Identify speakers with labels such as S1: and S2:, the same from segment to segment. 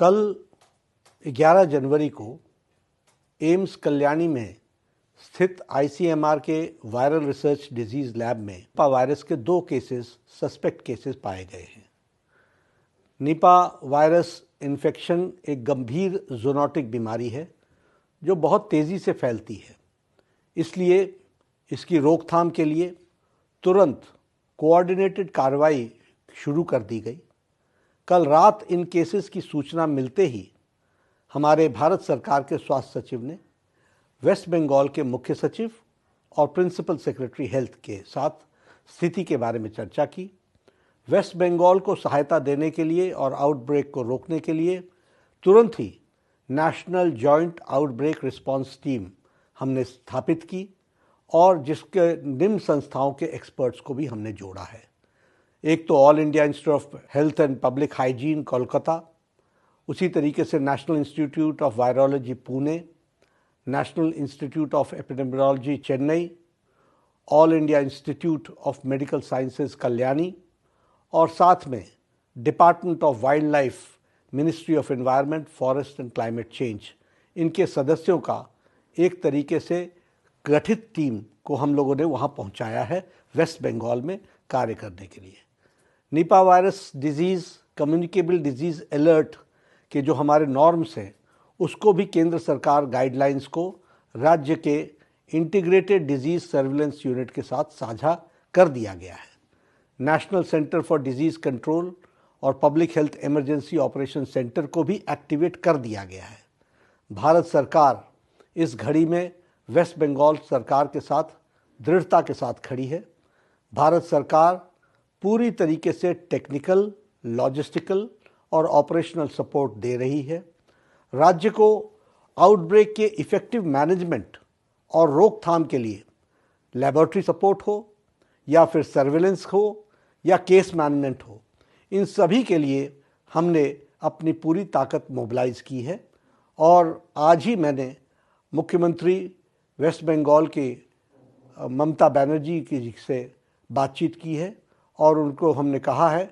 S1: कल 11 जनवरी को एम्स कल्याणी में स्थित आईसीएमआर के वायरल रिसर्च डिजीज लैब में निपा वायरस के 2 केसेस सस्पेक्ट केसेस पाए गए हैं। निपा वायरस इन्फेक्शन एक गंभीर ज़ूनोटिक बीमारी है जो बहुत तेज़ी से फैलती है। इसलिए इसकी रोकथाम के लिए तुरंत कोऑर्डिनेटेड कार्रवाई शुरू कर दी गई। कल रात इन केसेस की सूचना मिलते ही हमारे भारत सरकार के स्वास्थ्य सचिव ने वेस्ट बंगाल के मुख्य सचिव और प्रिंसिपल सेक्रेटरी हेल्थ के साथ स्थिति के बारे में चर्चा की। वेस्ट बंगाल को सहायता देने के लिए और आउटब्रेक को रोकने के लिए तुरंत ही national joint outbreak response team हमने स्थापित की और जिसके निम्न संस्थाओं के एक्सपर्ट्स को भी हमने जोड़ा है। एक तो all India institute of health and public hygiene Kolkata, उसी तरीके से national institute of virology Pune, national institute of epidemiology Chennai, all India institute of medical sciences Kalyani और साथ में department of wild life, ministry of environment, forest and climate change, इनके सदस्यों का एक तरीके से गठित टीम को हम लोगों ने वहाँ पहुँचाया है वेस्ट बंगाल में कार्य करने के लिए। Nipah virus disease communicable disease alert के जो हमारे नॉर्म्स हैं उसको भी केंद्र सरकार गाइडलाइंस को राज्य के इंटीग्रेटेड डिजीज़ सर्विलेंस यूनिट के साथ साझा कर दिया गया है। National centre for disease control और public health emergency operation centre को भी एक्टिवेट कर दिया गया है। भारत सरकार इस घड़ी में वेस्ट बंगाल सरकार के साथ दृढ़ता के साथ खड़ी है। भारत सरकार पूरी तरीके से टेक्निकल, लॉजिस्टिकल और ऑपरेशनल सपोर्ट दे रही है। राज्य को आउटब्रेक के इफ़ेक्टिव मैनेजमेंट और रोकथाम के लिए लेबोरेटरी सपोर्ट हो या फिर सर्विलेंस हो या केस मैनेजमेंट हो, इन सभी के लिए हमने अपनी पूरी ताकत मोबिलाइज की है। और आज ही मैंने मुख्यमंत्री वेस्ट बंगाल के ममता बनर्जी की से बातचीत की है और उनको हमने कहा है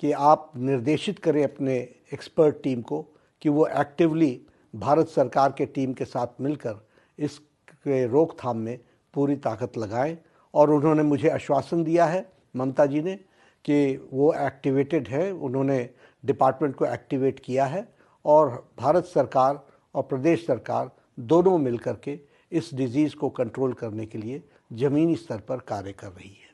S1: कि आप निर्देशित करें अपने एक्सपर्ट टीम को कि वो एक्टिवली भारत सरकार के टीम के साथ मिलकर इसके रोकथाम में पूरी ताकत लगाएं। और उन्होंने मुझे आश्वासन दिया है, ममता जी ने, कि वो एक्टिवेटेड है, उन्होंने डिपार्टमेंट को एक्टिवेट किया है और भारत सरकार और प्रदेश सरकार दोनों मिलकर के इस डिज़ीज़ को कंट्रोल करने के लिए ज़मीनी स्तर पर कार्य कर रही है।